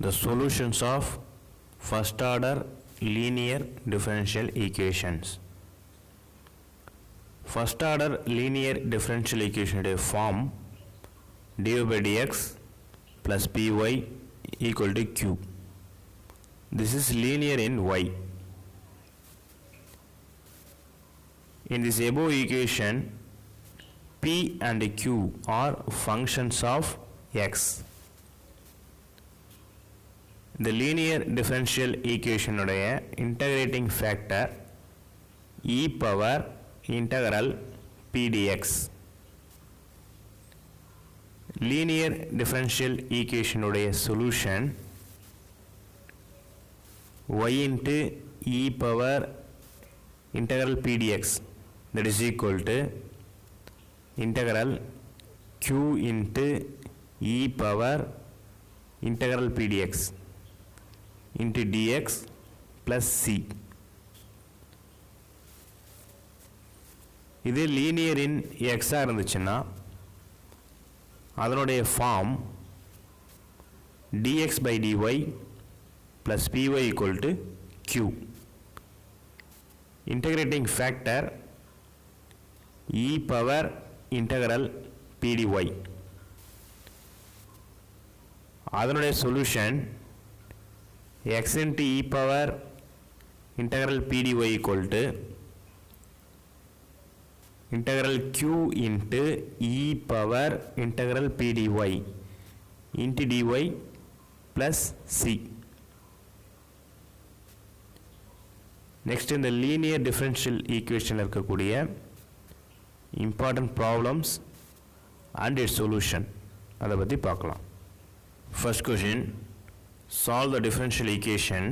The solutions of first order linear differential equations. First order linear differential equation form dy by dx plus py equal to q. This is linear in y. In this above equation, p and q are functions of x. The linear differential equation உடைய integrating factor e power integral p dx. Linear differential equation உடைய solution y into e power integral p dx, that is equal to integral q into e power integral p dx into dx plus c. இது linear in x இருந்துச்சுன்னா அதனுடைய form dx by dy plus py equal to q. Integrating factor e power integral p dy. அதனுடைய solution x into e power integral p dy equal to integral q into e power integral p dy into dy plus c. Next, in the linear differential equation இருக்கக்கூடிய important problems and its solution அதை பற்றி பார்க்கலாம். First question, solve the differential equation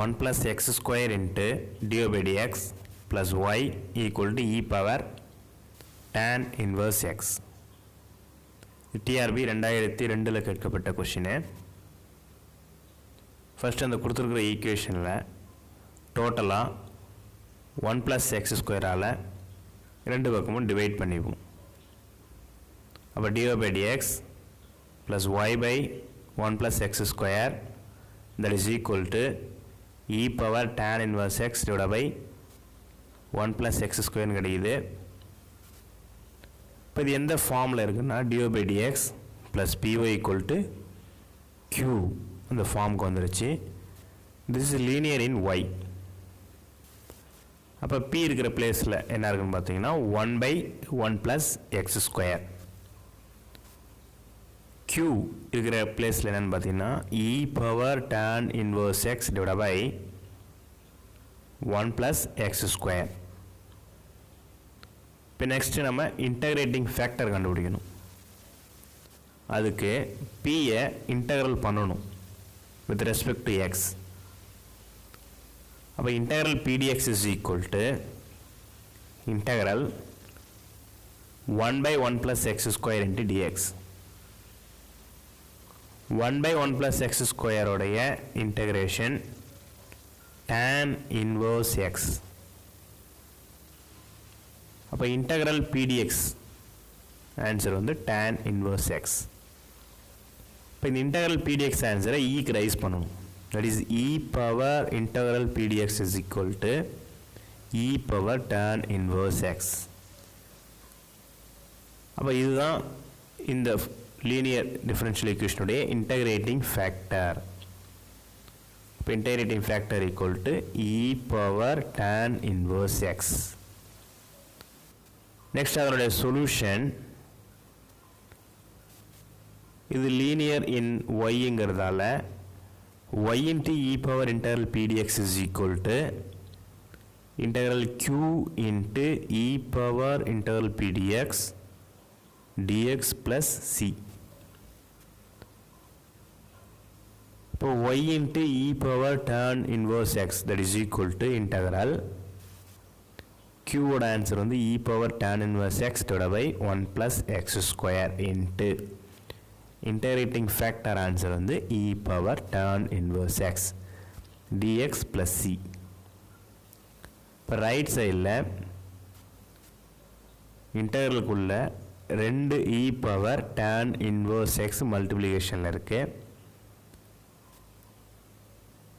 1 plus x square into dy by dx plus y equal to e power tan inverse x. TRB 2002 கேட்கப்பட்ட question. First அந்த கொடுத்துருக்கிற ஈக்குவேஷனில் டோட்டலாக 1 plus x ஸ்கொயரால் ரெண்டு பக்கமும் டிவைட் பண்ணிப்போம். அப்போ dy by dx plus y by 1 plus x square that is equal to e power tan inverse x divided by 1 plus x square கிடைக்குது. இப்போ இது எந்த ஃபார்மில் இருக்குன்னா dy by dx plus py equal to q அந்த ஃபார்முக்கு வந்துருச்சு. this is linear in y. அப்போ p இருக்கிற பிளேஸில் என்ன இருக்குன்னு பார்த்தீங்கன்னா 1 by 1 plus x square. q இருக்கிற பிளேஸில் என்னென்னு பார்த்தீங்கன்னா e power tan inverse x divided by 1 plus x square. இப்போ நெக்ஸ்ட்டு நம்ம இன்டகிரேட்டிங் ஃபேக்டர் கண்டுபிடிக்கணும். அதுக்கு p-யை இன்டகிரல் பண்ணணும் with respect to x. அப்போ integral p dx is equal to integral 1 by 1 plus x square into dx. 1 by 1 plus x square உடைய integration tan inverse x. அப்போ integral p dx answer வந்து tan inverse x. இப்போ இந்த integral p dx ஆன்சரை ஈக்கு raise பண்ணணும். that is e power integral p dx is equal to e power tan inverse x. அப்போ இதுதான் இந்த linear differential equation உடைய integrating factor. இப்போ integrating factor equal to e power tan inverse x. next அதனுடைய solution, இது linear in y ங்கிறதால y into e power integral p dx is equal to integral q into e power integral p dx dx plus c. இப்போ y into e power tan inverse x that is equal to integral q ஓட answer வந்து e power tan inverse x divided by 1 plus x square into integrating factor answer வந்து e power tan inverse x dx plus c. இப்போ right சைடில் இன்டெக்ரலுக்குள்ள 2 e power tan inverse x மல்டிப்ளிகேஷனில் இருக்குது.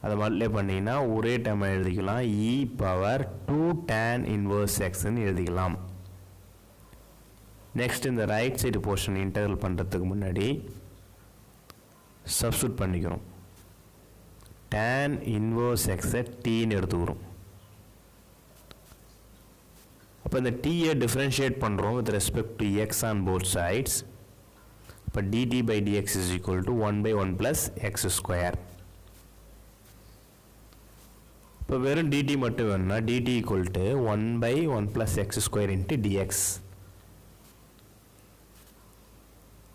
அதை multiply பண்ணிங்கன்னா ஒரே டேர்மை எழுதிக்கலாம், e பவர் 2 tan inverse xன்னு எழுதிக்கலாம். நெக்ஸ்ட் இந்த ரைட் சைடு போர்ஷன் இன்டெக்ரல் பண்ணுறதுக்கு முன்னாடி சப்ஸ்டியூட் பண்ணிக்கிறோம். tan inverse xஐ tன்னு எடுத்துக்கிறோம். அப்போ இந்த tயை டிஃப்ரென்ஷியேட் பண்ணுறோம் with respect to x on both sides. இப்போ dt by dx is equal to 1 by 1 plus x square. இப்போ வெறும் dt மட்டும் வேணும்னா dt equal to 1 by 1 plus x square into dx.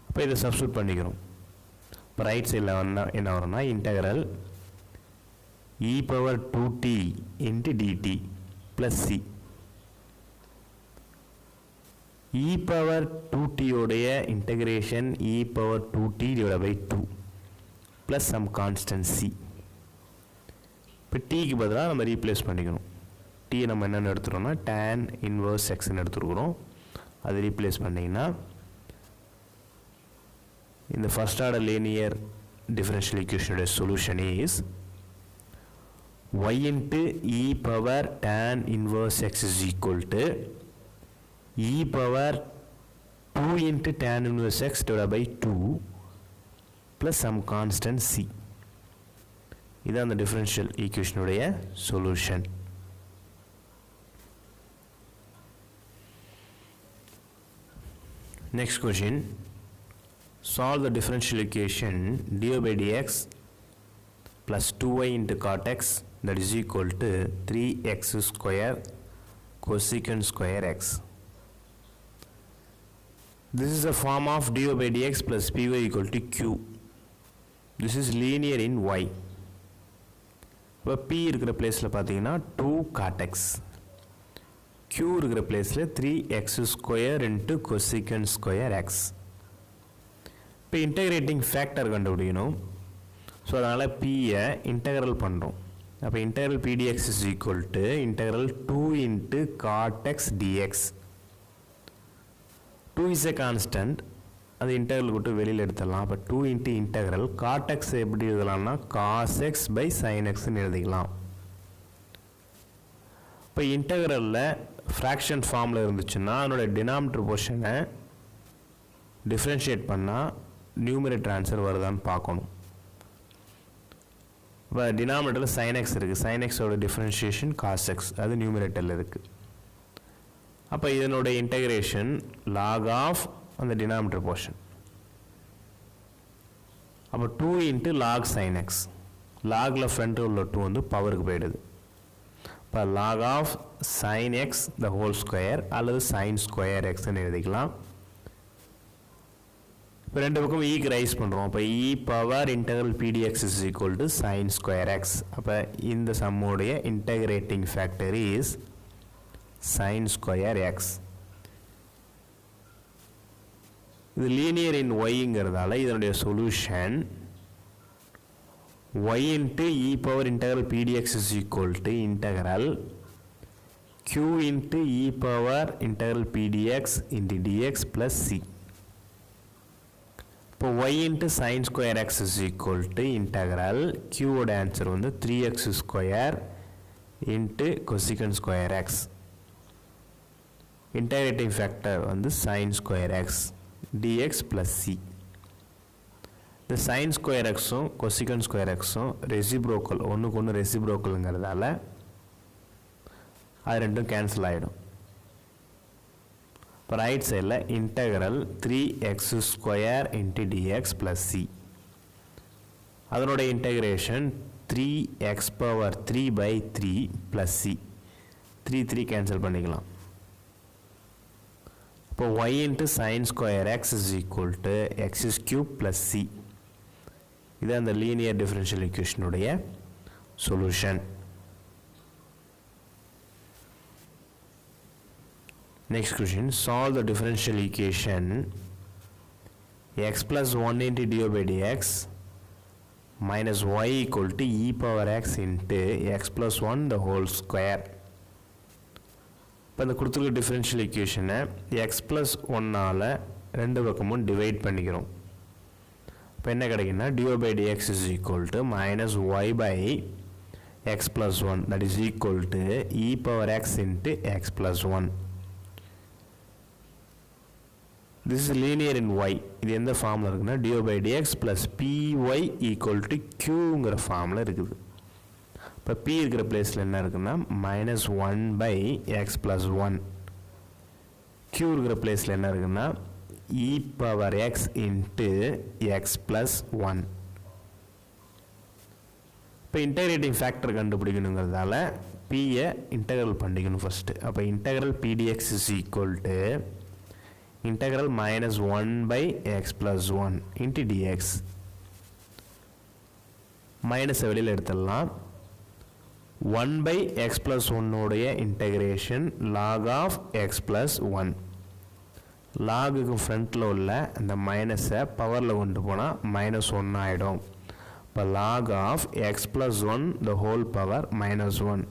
இப்போ இதை சப்ஸ்டியூட் பண்ணிக்கிறோம். இப்போ ரைட் சைடில் என்ன வரும்னா integral e power 2t into dt plus c. e power 2t உடைய integration e power 2t divided by 2 plus some constant c. இப்போ tக்கு பதிலாக நம்ம ரீப்ளேஸ் பண்ணிக்கணும். t நம்ம என்னென்னு எடுத்துகிறோம்னா tan inverse xன்னு எடுத்துருக்குறோம். அது ரீப்ளேஸ் பண்ணிங்கன்னா இந்த first order linear differential equation solution is y into e power tan inverse x is equal to e power 2 into tan inverse x divided by 2 plus some constant c. இதான் அந்த differential equation உடைய solution. Next question. Solve the differential equation dy by dx plus 2y into cot x that is equal to 3x square cosecant square x. This is a form of dy by dx plus py equal to q. This is linear in y. இப்போ p இருக்கிற பிளேஸில் பார்த்தீங்கன்னா 2 cot x, q இருக்கிற பிளேஸில் 3x square into cosecant square x. இப்போ integrating factor கண்டுபிடிக்கணும். So அதனால் பியை இன்டெக்ரல் பண்ணுறோம். அப்போ integral pdx is equal to integral 2 into cot x dx. 2 is a constant, அது இன்டெக்ரல் விட்டு வெளியில் எடுத்துடலாம். அப்போ 2 into இன்டெக்ரல் cot x எப்படி எழுதலாம்னா cos x by sin xன்னு எழுதிக்கலாம். இப்போ இன்டெக்ரலில் ஃப்ராக்ஷன் ஃபார்மில் இருந்துச்சுன்னா அதனோட டினாமினேட்டர் போர்ஷனை டிஃப்ரென்ஷியேட் பண்ணால் நியூமரேட்டர் ஆன்சர் வருதான்னு பார்க்கணும். இப்போ டினாமினேட்டரில் sin x இருக்குது, sin xோட டிஃப்ரென்ஷியேஷன் cos x, அது நியூமரேட்டரில் இருக்குது. அப்போ இதனோட இன்டெகிரேஷன் log ஆஃப் அந்த டினாமினேட்டர் போர்ஷன். அப்போ 2 into log sin x, லாகில் ஃப்ரண்ட் உள்ள 2 வந்து பவருக்கு போயிடுது. இப்போ log of sin x the whole square அல்லது sin square xன்னு எழுதிக்கலாம். இப்போ ரெண்டு பக்கம் ஈக்கு ரைஸ் பண்ணுறோம். அப்போ e power integral pdx is equal to sin square x. அப்போ இந்த சம்முடைய integrating factor is sin square x. இது லீனியர் இன் yங்கிறதால இதனுடைய solution y into e power integral pdx is equal to integral q into e power integral pdx into dx plus c. இப்போ y into sin square x is equal to integral q ஓட answer வந்து 3x square into cosecant square x. Integrating factor வந்து sin square x dx plus c. இந்த sin square xும் cosecant square xும் reciprocal, ஒன்றுக்கு ஒன்று ரெசிப்ரோக்கலுங்கிறதால அது ரெண்டும் கேன்சல் ஆகிடும். இப்போ ரைட் சைடில் integral 3x square into dx plus c, அதனோட integration 3x power 3 by 3 plus c. 3 cancel பண்ணிக்கலாம். இப்போ y into sin square x is equal to x cube plus c. இது அந்த லீனியர் டிஃபரன்ஷியல் ஈக்குவேஷனுடைய solution. Next question, solve the differential equation x plus 1 into dy by dx minus y equal to e power x into x plus 1 the whole square. இப்போ இந்த கொடுத்துருக்க differential ஈக்குவேஷனை x plus 1ஆல் ரெண்டு பக்கமும் divide பண்ணிக்கிறோம். இப்போ என்ன கிடைக்குன்னா dy by dx is equal to minus y by x plus 1 that is equal to e power x into x plus 1. This is linear in y. இது எந்த ஃபார்மில் இருக்குன்னா dy by dx plus py equal to qங்கிற ஃபார்மில் இருக்குது. இப்போ p இருக்கிற பிளேஸில் என்ன இருக்குன்னா minus 1 by x plus 1. q இருக்கிற பிளேஸில் என்ன இருக்குன்னா e power x into x plus 1. இப்போ இன்டகிரேட்டிங் ஃபேக்டர் கண்டுபிடிக்கணுங்கிறதால p-யை இன்டகிரல் பண்ணிக்கணும் ஃபஸ்ட்டு. அப்போ integral pdx is equal to integral minus 1 by x plus 1 into dx. Minus வெளியில் எடுத்துடலாம். 1 by x plus 1 உடைய integration log of x plus 1. லாகுக்கு ஃப்ரண்ட்டில் உள்ள அந்த மைனஸை பவரில் கொண்டு போனால் மைனஸ் 1 ஆகிடும். இப்போ log of x plus 1 the whole power minus 1.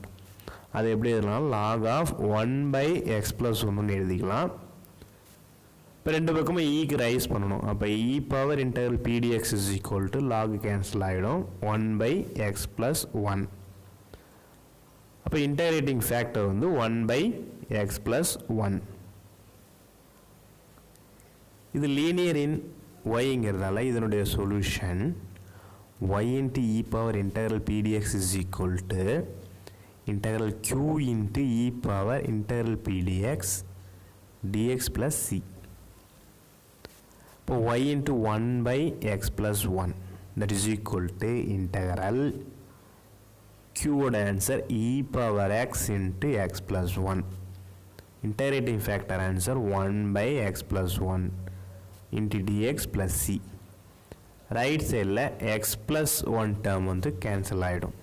அது எப்படி எழுதலாம்? log of 1 by x plus 1 எழுதிக்கலாம். இப்போ ரெண்டு பக்கமும் ஈக்கு ரைஸ் பண்ணணும். அப்போ e power integral pdx is equal to log cancel ஆகிடும் 1 by x plus 1. அப்போ இன்டகிரேட்டிங் ஃபேக்டர் வந்து 1 by x plus 1. இது லீனியர் இன் yங்கிறதால இதனுடைய solution y into e power integral pdx is equal to integral q into e power integral pdx dx plus c. இப்போ y into 1 by x plus 1 that is equal to integral q ஓட answer e power x into x plus 1. integrating factor answer 1 by x plus 1 into dx plus c. Right சைடில் x plus 1 term வந்து cancel ஆகிடும்.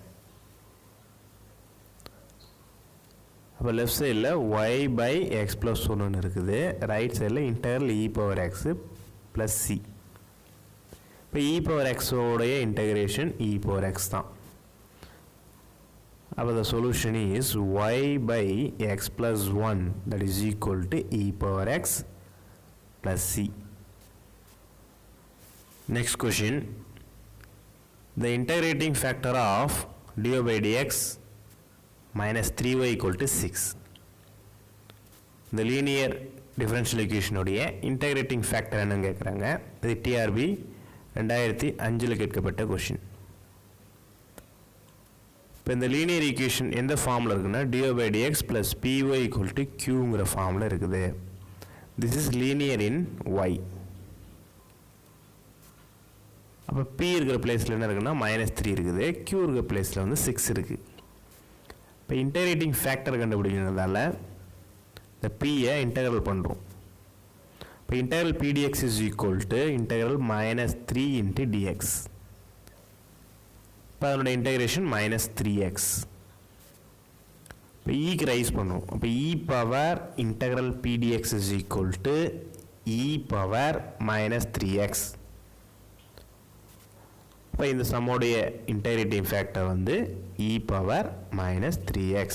அப்போ left சைடில் y by x plus 1 இருக்குது. Right சைடில் integral e power x plus c. இப்போ e power x உடைய integration e power x தான். அப்போ the solution is y by x plus 1 that is equal to e power x plus c. Next question, the integrating factor of dy by dx minus 3y equal to 6. The linear differential equation உடைய integrating factor என்னன்னு கேட்குறாங்க. இது TRB 2005 கேட்கப்பட்ட question. இப்போ இந்த linear equation எந்த ஃபார்மில் இருக்குன்னா dy by dx plus py equal to qங்கிற ஃபார்மில் இருக்குது. This is linear in y. அப்போ p இருக்கிற பிளேஸில் என்ன இருக்குன்னா -3 இருக்குது. q இருக்கிற பிளேஸில் வந்து 6 இருக்குது. இப்போ இன்டகிரேட்டிங் ஃபேக்டர் கண்டுபிடிக்கிறதால இந்த p-யை இன்டகிரல் பண்ணுறோம். இப்போ integral pdx is equal to integral -3 into dx. இப்போ அதனுடைய இன்டகிரேஷன் -3x. இப்போ ஈக்கு ரைஸ் பண்ணுறோம். அப்போ e power integral pdx is equal to e power -3x. இப்போ இந்த சம்முடைய இன்டகிரேட்டிங் ஃபேக்டர் வந்து e பவர் -3x.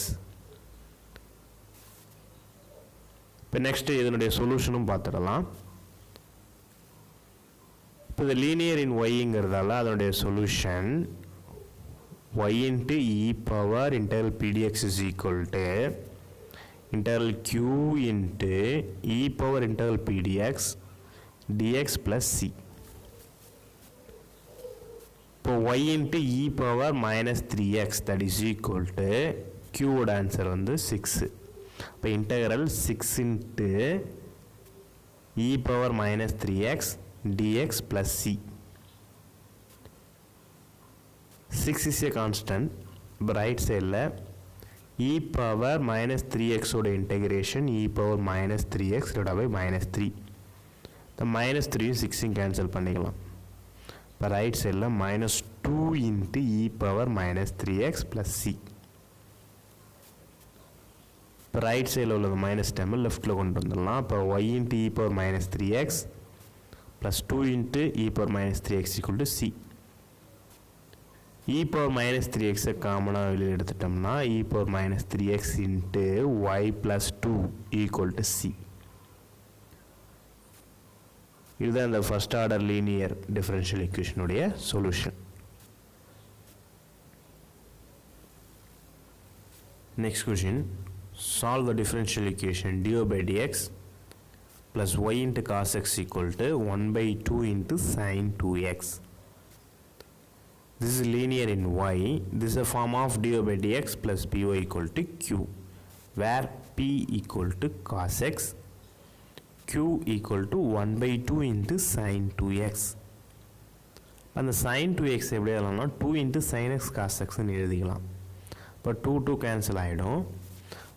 இப்போ நெக்ஸ்ட்டு இதனுடைய சொல்யூஷனும் பார்த்துடலாம். இப்போ இது லீனியர் இன் ஒய்ங்கிறதால அதனுடைய solution y into e power integral pdx is equal to integral q into e power integral pdx dx plus c. இப்போ y into e power -3x that is equal to q ஓட answer வந்து 6. இப்போ integral 6 into e power -3x dx plus c. 6 is a constant. இப்போ right சைடில் e power -3x ஓட integration e power -3x divided by -3. இந்த -3 6 cancel பண்ணிக்கலாம். இப்போ right சைடில் -2 into e power -3x plus c. இப்போ ரைட் சைடில் உள்ளது மைனஸ் டைம் லெஃப்ட்டில் கொண்டு வந்துடலாம். இப்போ y into e power -3x plus 2 into e power -3x equal to c. e power -3x காமனாக வெளியில் எடுத்துட்டோம்னா e power -3x into y plus 2 equal to c. இதுதான் இந்த ஃபர்ஸ்ட் ஆர்டர் லீனியர் டிஃபரன்ஷியல் ஈக்குவேஷனுடைய solution. Next question, solve the differential equation dy by dx plus y into cos x equal to 1 by 2 into sin 2x. This is linear in y. This is a form of dy by dx plus py equal to q, where p equal to cos x, q equal to 1 by 2 into sin 2x. அந்த sin 2x எப்படி எழுதலாம்னா 2 into sin x cos x ன்னு எழுதிக்கலாம். இப்போ 2 2 cancel ஆகிடும்.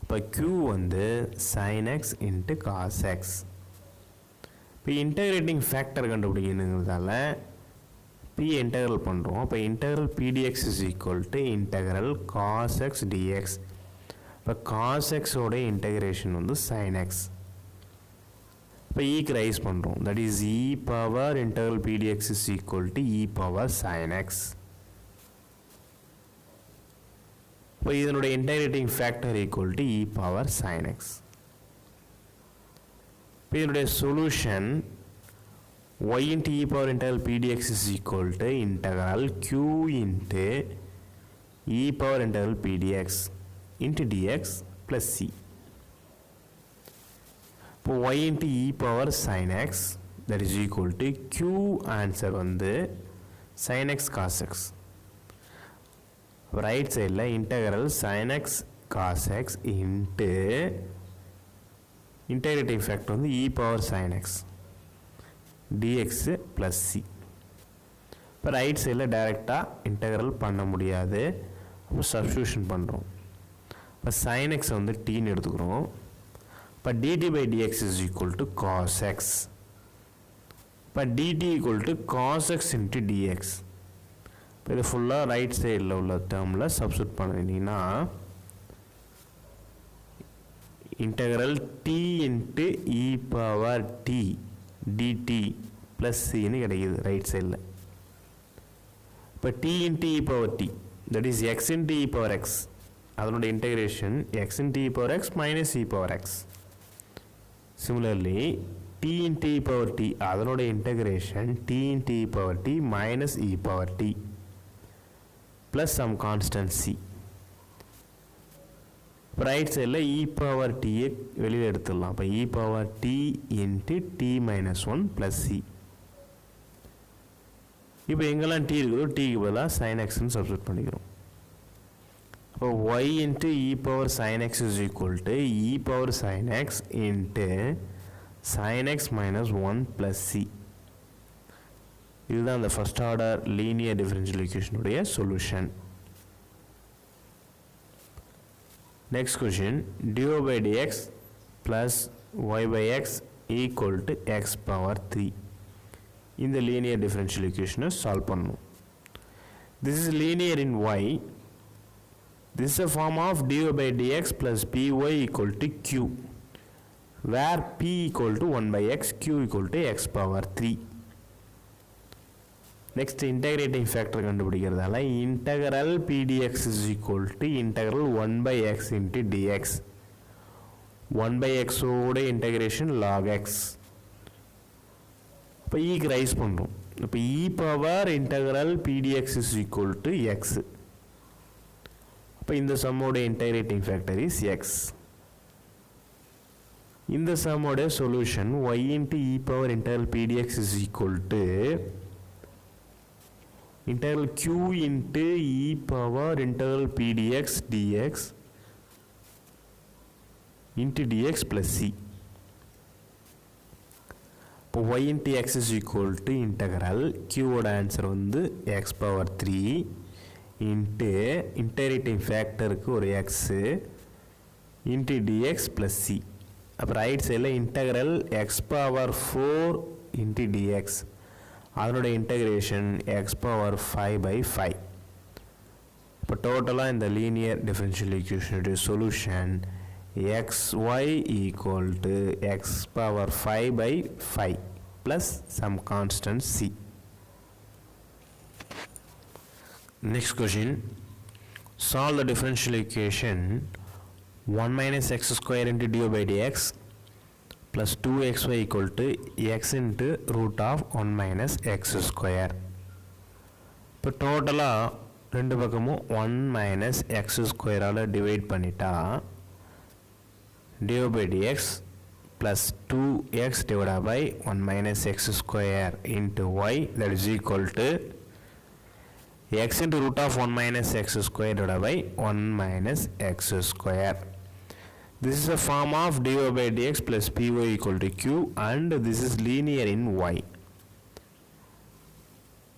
இப்போ q வந்து sin x into cos x. இப்போ integrating factor கண்டுபிடிக்கணுங்கிறதால p integral பண்ணுறோம். இப்போ integral p dx is equal to integral cos x dx. இப்போ cos x ஓட இன்டகிரேஷன் வந்து sin x. இப்போ ஈக்கு ரைஸ் பண்ணுறோம். That is e power integral p dx is equal to e power sin x. இப்போ இதனுடைய integrating factor equal to e power sin x. இப்போ இதனுடைய solution y into e power integral p dx is equal to integral q into e power integral p dx into dx plus c. இப்போ y into e power sin x that is equal to q answer வந்து sin x cos x. right side la integral sin x cos x into integrating factor வந்து e power sin x dx plus c. இப்போ right சைடில் டைரெக்டாக integral பண்ண முடியாது. அப்போ substitution பண்ணுறோம். இப்போ sin x வந்து tன்னு எடுத்துக்கிறோம். இப்போ dt by dx is equal to cos x. இப்போ dt equal to cos x into dx. இப்போ இது ஃபுல்லாக ரைட் சைடில் உள்ள டேர்மில் சப்ஸ்டியூட் பண்ணிங்கன்னா integral t into e power t dt plus cன்னு கிடைக்குது ரைட் சைடில். இப்போ t into e power t that is x into e power x, அதனுடைய integration x into e power x minus e power x. Similarly t into e power t அதனுடைய integration t into e power t minus e power t plus some constant c. Right சைடில் e power t வெளியில் எடுத்துடலாம். அப்போ e power t into t minus 1 plus c. இப்போ எங்கெல்லாம் t இருக்குதோ tக்கு பதிலாக sin x ன்னு சப்ஸ்டியூட் பண்ணிக்கிறோம். அப்போ y into e power sin x is equal to e power sin x into sin x minus 1 plus c. இதுதான் அந்த first order linear differential ஈக்குவேஷனுடைய solution. Next question, dy by dx plus y by x equal to x power 3. இந்த linear differential equation solve பண்ணணும். This is linear in y. This is a form of dy by dx plus py equal to q, where p equal to 1 by x, q equal to x power 3. Next integrating factor கண்டுபிடிக்கிறதால integral p dx is equal to integral 1 by x into dx. 1 by x ஓட integration log x. இப்போ ஈக்கு rice பண்ணுறோம். இப்போ e power integral p dx is equal to x. இப்போ இந்த சம்மோட integrating factor is x. இந்த சம்மோட solution y into e power integral p dx is equal to integral q into e power integral p dx dx into dx plus c. இப்போ y into x is equal to integral q ஓட answer வந்து x power 3 into integrating factorக்கு ஒரு x into dx plus c. அப்போ right சைடில் integral x power 4 into dx, அதனுடைய integration x power 5 by 5. இப்போ டோட்டலாக இந்த லீனியர் டிஃபரன்ஷியல் ஈக்குவேஷனுடைய solution xy equal to x power 5 by 5 plus some constant c. Next question, solve the differential equation 1 minus x square into dy by dx plus 2xy equal to x into root of 1 minus x square. இப்போ டோட்டலாக ரெண்டு பக்கமும் 1 minus X ஸ்கொயரால் divide பண்ணிட்டா dy by dx plus 2x divided by 1 minus x square into y, that is equal to x into root of 1 minus x square divided by 1 minus x square. This is a form of dy by dx plus py equal to q, and this is linear in y.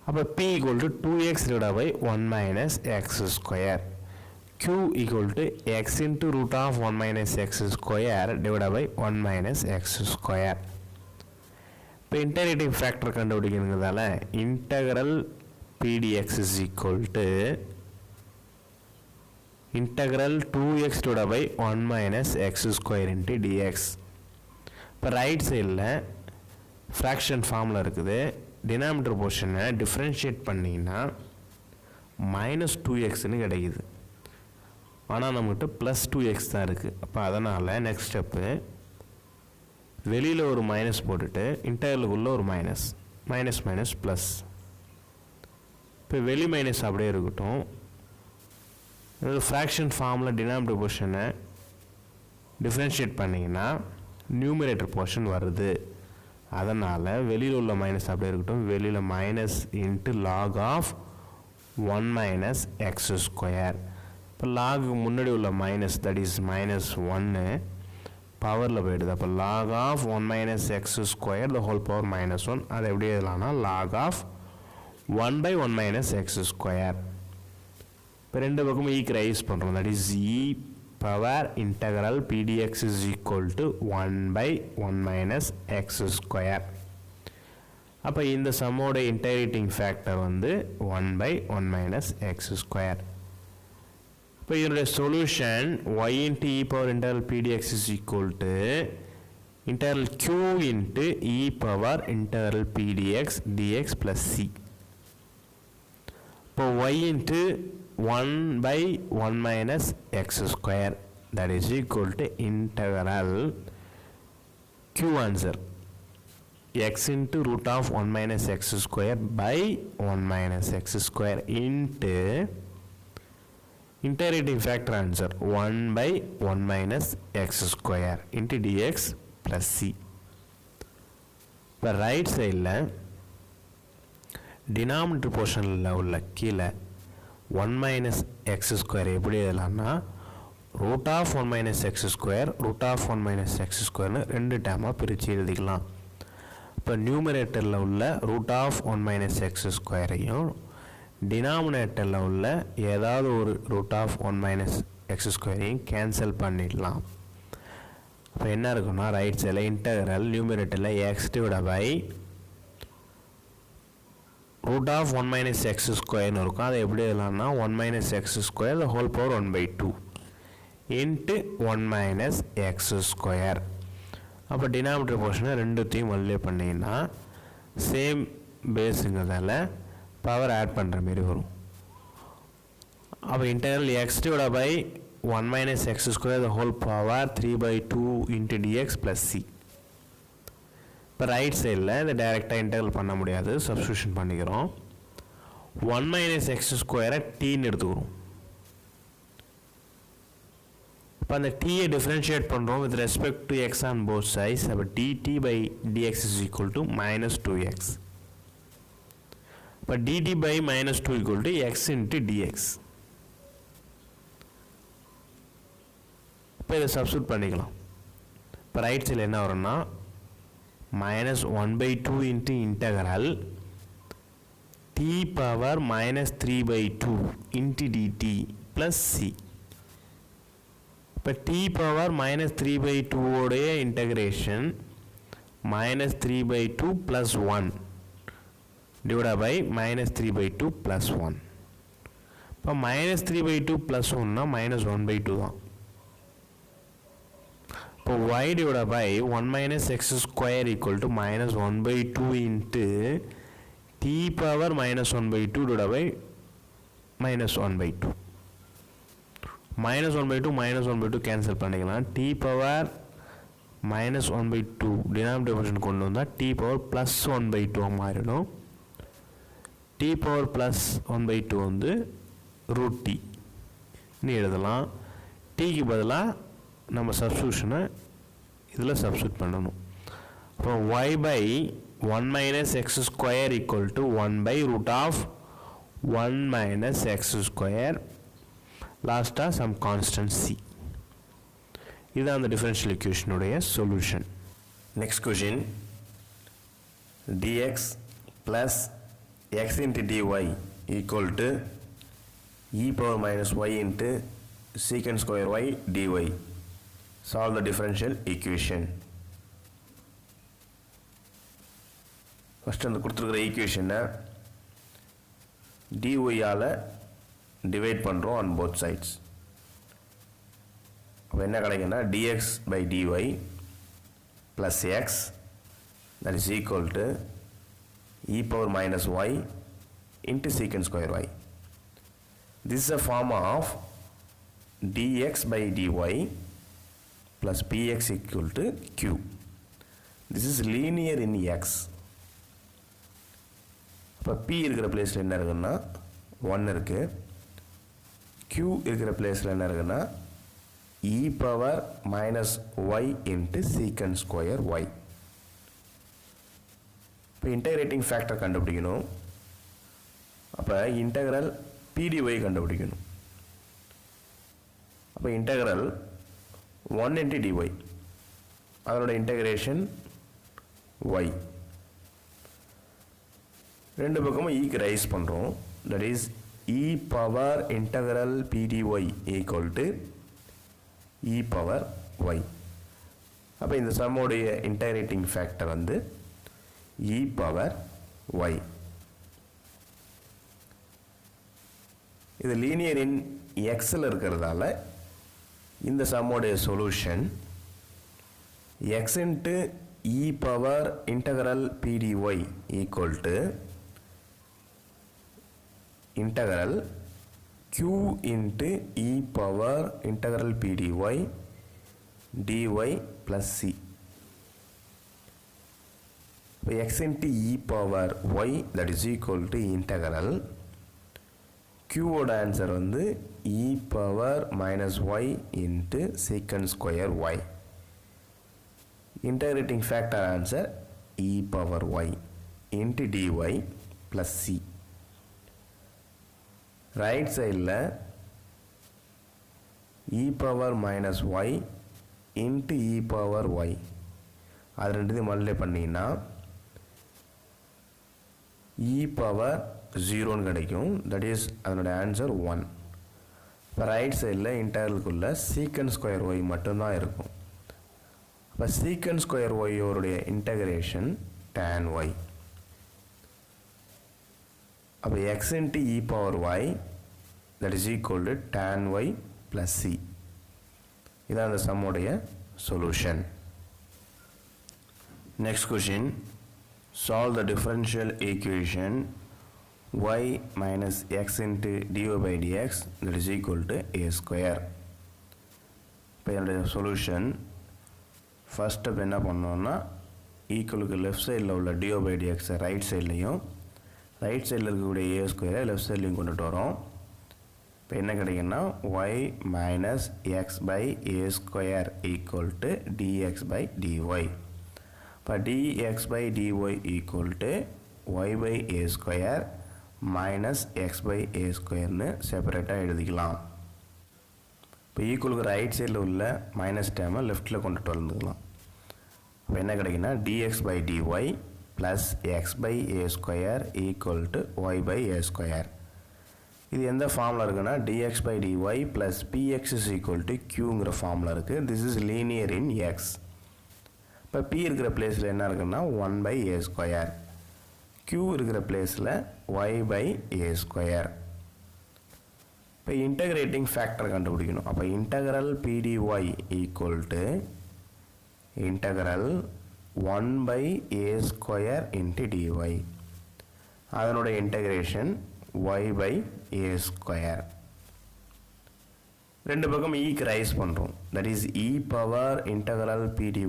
அப்போ p equal to 2x divided by 1 minus x square. q equal to x into root of 1 minus x square divided by 1 minus x square. இப்போ integrating factor கண்டுபிடிக்கிறதுனால integral pdx is equal to integral 2x divided by 1 minus x square into dx. இப்போ right சைடில் fraction ஃபார்மில் இருக்குது. Denominator போர்ஷனை differentiate பண்ணிங்கன்னா minus 2xன்னு கிடைக்குது. ஆனால் நம்மகிட்ட ப்ளஸ் 2x தான் இருக்குது. அப்போ அதனால் நெக்ஸ்ட் ஸ்டெப்பு வெளியில் ஒரு மைனஸ் போட்டுட்டு இன்டர்வலுக்குள்ளே ஒரு மைனஸ் மைனஸ் ப்ளஸ். இப்போ வெளி மைனஸ் அப்படியே இருக்கட்டும். ஃப்ராக்ஷன் ஃபார்மில் டினாமினேட்டர் போர்ஷனை டிஃப்ரென்ஷியேட் பண்ணிங்கன்னா நியூமரேட்டர் போர்ஷன் வருது. அதனால் வெளியில் உள்ள மைனஸ் அப்படியே இருக்கட்டும். வெளியில் minus into log of 1 minus x square. இப்போ லாகு முன்னாடி உள்ள மைனஸ், தட் இஸ் மைனஸ் 1 பவரில் போயிடுது. அப்போ log of 1 minus x square the whole power minus 1. அதை எப்படி எழுதலாம்னா log of 1 by 1 minus x square. இப்போ ரெண்டு பக்கமும் ஈக்கு ரைஸ் பண்ணுறோம். That is e power integral pdx is equal to 1 by 1 minus x square. அப்போ இந்த சம்மோட இன்டகிரேட்டிங் ஃபேக்டர் வந்து 1 by 1 minus x ஸ்கொயர். இப்போ இதனுடைய solution y into e power integral pdx is equal to integral q into e power integral pdx dx plus c. இப்போ y into 1 by 1 minus x square, that is equal to integral q answer x into root of 1 minus x square by 1 minus x square into integrating factor answer 1 by 1 minus x square into dx plus c. இப்போ right சைடில் denominator போர்ஷனில் உள்ள கீழே 1 minus x square எப்படி எழுதலாம்னா root of 1 minus x square root of 1 minus x ஸ்கொயர்னு ரெண்டு டேமாக பிரித்து எழுதிக்கலாம். இப்போ நியூமரேட்டரில் உள்ள ரூட் ஆஃப் 1 மைனஸ் எக்ஸ் ஸ்கொயரையும் டினாமினேட்டரில் உள்ள ஏதாவது ஒரு ரூட் ஆஃப் 1 மைனஸ் எக்ஸ் ஸ்கொயரையும் கேன்சல் பண்ணிடலாம். இப்போ என்ன இருக்குன்னா ரைட் சைடில் இன்டகரல் நியூமரேட்டரில் x divide by root of 1 minus x ஸ்கொயர்னு இருக்கும். அதை எப்படி எழுதலாம்னா 1 minus x square the whole power 1/2 into 1 minus x square. அப்போ டினாமினேட்டர் போர்ஷனை ரெண்டுத்தையும் மல்டிப்ளை பண்ணிங்கன்னா சேம் பேஸுங்கிறதால பவர் ஆட் பண்ணுற மாரி வரும். அப்போ integral x divide by 1 minus x square the whole power 3/2 into dx plus C. இப்போ ரைட் சைடில் இதை டைரெக்டாக இன்டகரல் பண்ண முடியாது, சப்ஸ்டியூஷன் பண்ணிக்கிறோம். 1 மைனஸ் எக்ஸ் ஸ்கொயரை டீன்னு எடுத்துக்கிறோம். இப்போ அந்த டீயை டிஃப்ரென்ஷியேட் பண்ணுறோம் with respect to x on both sides. அப்போ dt by dx is equal to minus 2x. இப்போ dt by minus 2 equal to x into dx. இப்போ இதை சப்ஸ்டியூட் பண்ணிக்கலாம். இப்போ ரைட் சைடில் என்ன வரும்னா minus 1/2 into integral t power minus 3/2 into dt plus c. இப்போ t power minus 3/2 உடைய integration minus 3/2 plus 1 divided by minus 3/2 plus 1. இப்போ minus 3/2 plus 1னா minus 1/2 தான். இப்போ y divided by 1 minus x square equal to minus 1/2 into t power minus 1/2 divided by minus 1/2. minus 1/2 minus 1/2 cancel பண்ணிக்கலாம். t power minus 1/2 denominator portion கொண்டு வந்தால் t power plus 1/2 மாறிடும். t power plus 1/2 வந்து root D நீ எழுதலாம். டீக்கு பதிலாக நம்ம சப்ஸ்டியூஷனை இதில் சப்ஸ்டியூட் பண்ணணும். அப்போ y by 1 minus x square equal to 1 by root of 1 minus x square, லாஸ்ட்டாக some constant c. இதுதான் அந்த டிஃபரன்ஷியல் ஈக்குவேஷனுடைய solution. Next question, dx plus x into dy equal to e power minus y into secant square y dy. Solve the differential equation. First அந்த கொடுத்துருக்குற ஈக்குவேஷனை டிஒய்யால் divide பண்ணுறோம் on both sides. அப்போ என்ன கிடைக்குன்னா dx by dy plus x that is equal to e power minus y into secant square y. This is a form of dx by dy plus px equal to q. This is linear in x. இப்போ p இருக்கிற பிளேஸில் என்ன இருக்குன்னா 1 இருக்கு. q இருக்கிற பிளேஸில் என்ன இருக்குன்னா e power minus y into secant square y. இப்போ இன்டகிரேட்டிங் ஃபேக்டர் கண்டுபிடிக்கணும். அப்போ இன்டகிரல் pdy கண்டுபிடிக்கணும். அப்போ இன்டகிரல் 1 into dy, அதனோட இன்டகிரேஷன் y. ரெண்டு பக்கமும் ஈக்கு ரைஸ் பண்ணுறோம். That is e power integral pdy equal to e power y. அப்போ இந்த சம்மோடைய இன்டகிரேட்டிங் ஃபேக்டர் வந்து e பவர் y. இது லீனியர் இன் எக்ஸில் இருக்கிறதால இந்த சம்மோடைய solution x into e power integral pdy equal to integral q into e power integral pdy dy plus c. x into e power y that is equal to integral q ஓட answer வந்து e power minus y into secant square y. Integrating factor answer e power y into dy plus C. Right சைடில் e power minus y into e power y அது ரெண்டுத்தையும் multiply பண்ணிங்கன்னா e power 0ன்னு கிடைக்கும். That is அதனோட answer 1. இப்போ right சைடில் இன்டகரலுக்குள்ள secant square Y மட்டும்தான் இருக்கும். இப்போ சீக்கண்ட் ஸ்கொயர் ஒய்யோடைய இன்டகிரேஷன் tan ஒய். அப்போ x into e power y that is equal to tan y plus c. இதான் அந்த சம்முடைய solution. Next question, solve the differential equation y minus x into dy by dx that is equal to a square. இப்போ என்னுடைய solution first step என்ன பண்ணோம்னா ஈக்குவலுக்கு left சைடில் உள்ள dy by dx right சைட்லையும் ரைட் சைடில் இருக்கக்கூடிய a ஸ்கொயரை லெஃப்ட் சைட்லையும் கொண்டுட்டு வரோம். இப்போ என்ன கிடைக்குன்னா y minus x by a square equal to dx by dy. இப்போ dx by dy equal to y by a square minus x by a ஸ்கொயர்னு செப்பரேட்டாக எழுதிக்கலாம். இப்போ ஈக்குவலுக்கு ரைட் சைடில் உள்ள மைனஸ் டேமை லெஃப்ட்டில் கொண்டுட்டு வந்துக்கலாம். இப்போ என்ன கிடைக்குன்னா dx by dy plus x by a square equal to y by a square. இது எந்த ஃபார்மில் இருக்குன்னா dx by dy plus px is equal to க்யூங்கிற ஃபார்மில் இருக்குது. This is linear in x. இப்போ பி இருக்கிற பிளேஸில் என்ன இருக்குன்னா 1 பை ஏ ஸ்கொயர், q இருக்கிற பிளேஸில் y by a ஸ்கொயர். இப்போ இன்டகிரேட்டிங் ஃபேக்டர் கண்டுபிடிக்கணும். அப்போ integral pdy equal to integral 1 by a ஸ்கொயர் இன்ட்டு dy. அதனோட integration y by a square. ரெண்டு பக்கம் ஈக்கு ரைஸ் பண்ணுறோம். That is e power integral pdy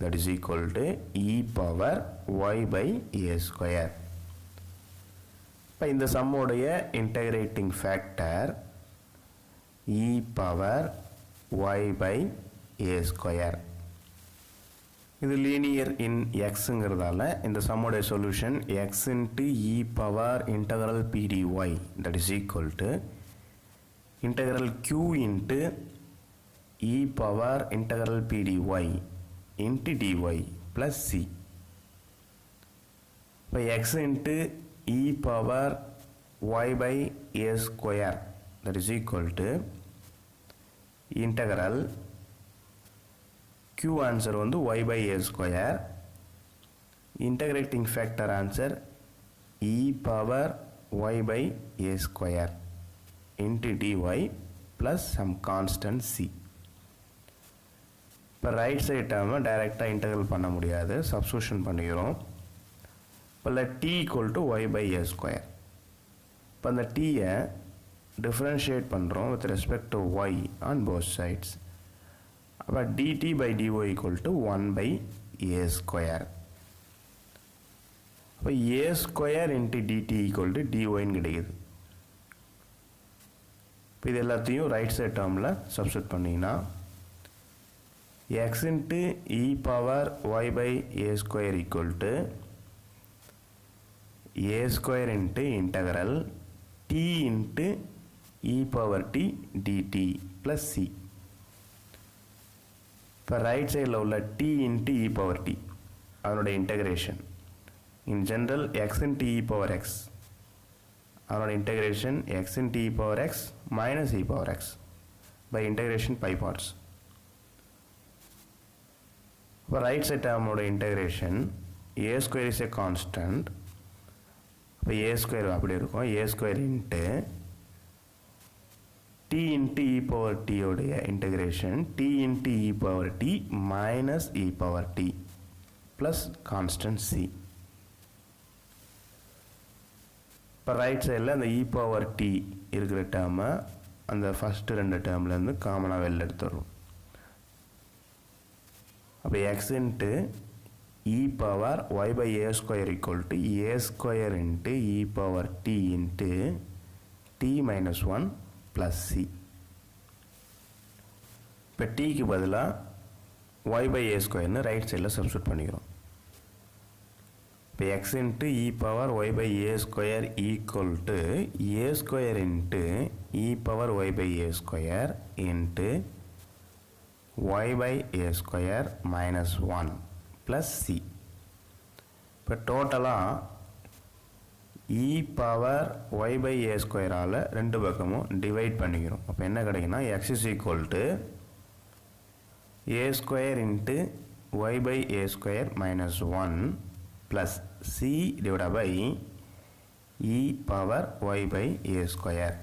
that is equal to e power y by a square. இப்போ இந்த சம்மோடைய integrating factor e power y by a square. இது linear in எக்ஸுங்கிறதால இந்த சம்மோடைய solution x into e power integral P dy that is equal to integral q into e power integral P dy into dy plus C. இப்போ x into e power y by a square that is equal to integral q answer வந்து y by a square, integrating factor answer e power y by a square into dy plus some constant c. இப்போ right side டேர்மை டைரெக்டாக integral பண்ண முடியாது, substitution பண்ணிக்கிறோம். இப்போ t equal to y by a square. இப்போ அந்த டீயை டிஃப்ரென்ஷியேட் பண்ணுறோம் with respect to y on both sides. அப்போ dt by dy equal to 1 by a square. அப்போ a square into dt equal to dyன்னு கிடைக்குது. இப்போ இது எல்லாத்தையும் ரைட் சைட் டேர்மில் சப்ஸ்டியூட் பண்ணிங்கன்னா x into e power y by a square equal to a square into integral t into e power t dt plus c. இப்போ right சைடில் உள்ள t into e power t அதனோட integration in general x into e power x அதனோட integration x into e power x minus e power x by integration pi parts. இப்போ right side டேர்மோட integration a square is a constant. இப்போ a square அப்படி இருக்கும், a ஸ்கொயர் into t into e power t உடைய integration t into e power t minus e power t plus constant c. இப்போ right சைடில் அந்த e power t இருக்கிற டேர்மை அந்த ஃபஸ்ட்டு ரெண்டு டேர்ம்லேருந்து காமனாக வெளில எடுத்துடுறோம். அப்போ x into e power y by a square equal to a square into e power t into t minus 1 plus c. இப்போ tக்கு பதிலாக y by a square right சைடில் சப்ஸ்டியூட் பண்ணிக்கிறோம். இப்போ x into e power y by a square equal to a square into e power y by a square into y by a square minus 1 plus c. இப்போ டோட்டலாக e power y by a ஸ்கொயரால் ரெண்டு பக்கமும் divide பண்ணிக்கிறோம். அப்போ என்ன கிடைக்குன்னா x is equal to a ஸ்கொயர் into y by a square minus 1 plus c divided by e power y by a square.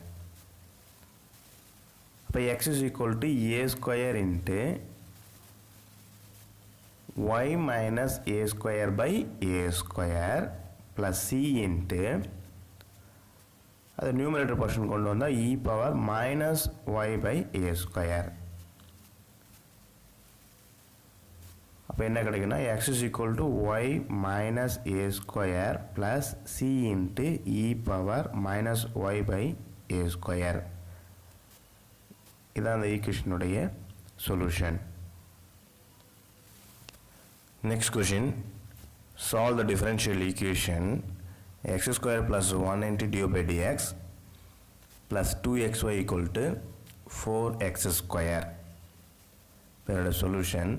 இப்போ x is equal to a ஸ்கொயர் into y minus a square by a square plus c into அது numerator portion கொண்டு வந்தால் e power minus y by a square. அப்போ என்ன கிடைக்குன்னா x is equal to y minus a square plus c into e power minus y by a square. இதான் அந்த ஈக்குவேஷனுடைய solution. Next question, solve the differential equation x square plus 1 into dy by dx plus 2xy equal to 4x square. இதோட solution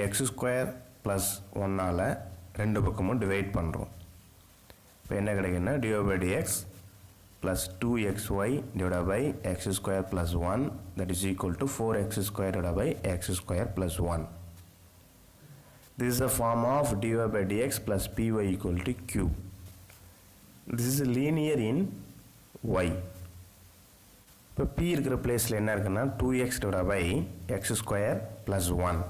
x square plus 1ஆல் ரெண்டு பக்கமும் divide பண்ணுறோம். இப்போ என்ன கிடைக்குன்னா dy by dx plus 2xy divided by x square plus 1 that is equal to 4x square divided by x square plus 1. This is a form of dy by dx plus py equal to q. This is linear in y. இப்போ p இருக்கிற பிளேஸில் என்ன இருக்குன்னா 2x divided by x square plus 1.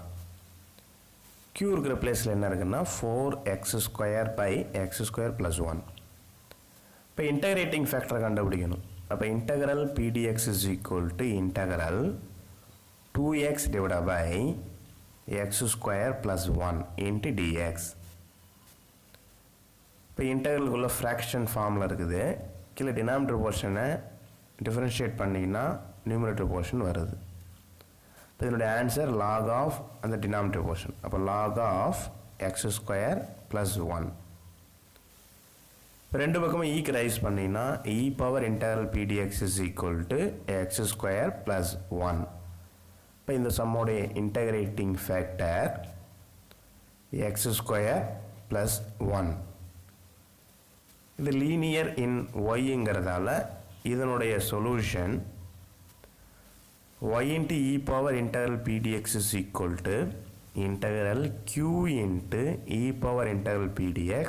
q இருக்கிற பிளேஸில் என்ன இருக்குன்னா 4x square by x square plus 1. இப்போ இன்டகிரேட்டிங் ஃபேக்டரை கண்டுபிடிக்கணும். அப்போ integral pdx is equal to integral 2x divided by x square plus 1 into dx. இப்போ இன்டெக்ரலுக்குள்ள ஃப்ராக்ஷன் ஃபார்மில் இருக்குது. கீழே டினாமினேட்டர் போர்ஷனை டிஃபரன்ஷியேட் பண்ணிங்கன்னா நியூமரேட்டர் போர்ஷன் வருது. இப்போ இதனுடைய ஆன்சர் log ஆஃப் அந்த டினாமினேட்டர் போர்ஷன். அப்போ log of x square plus 1. இப்போ ரெண்டு பக்கமும் ஈக்கு ரைஸ் பண்ணிங்கன்னா e power integral PDX is equal to x square plus 1. இப்போ இந்த சம்மோடைய integrating factor x square plus 1. இது லீனியர் இன் ஒய்ங்கிறதால இதனுடைய solution y into e power integral pdx is equal to integral q into e power integral pdx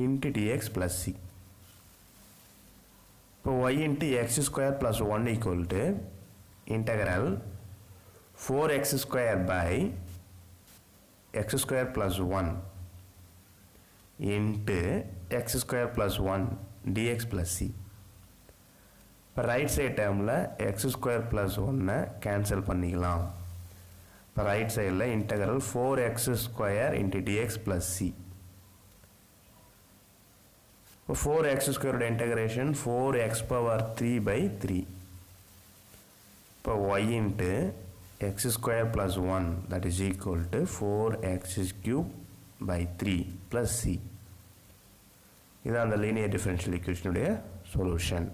into dx plus c. இப்போ y into x square plus 1 equal to integral 4x square by x square plus 1 into x square plus 1 dx plus c. இப்போ right side டேர்மில் X square plus 1 cancel பண்ணிக்கலாம். இப்போ right சைடில் integral 4x square into dx plus C. இப்போ 4x ஸ்கொயரோட integration 4x power 3/3. இப்போ y into X square plus 1 that is equal to 4x³ + 3 + c. இதுதான் அந்த லீனியர் டிஃபரன்ஷியல் ஈக்குவேஷனுடைய சொல்யூஷன்.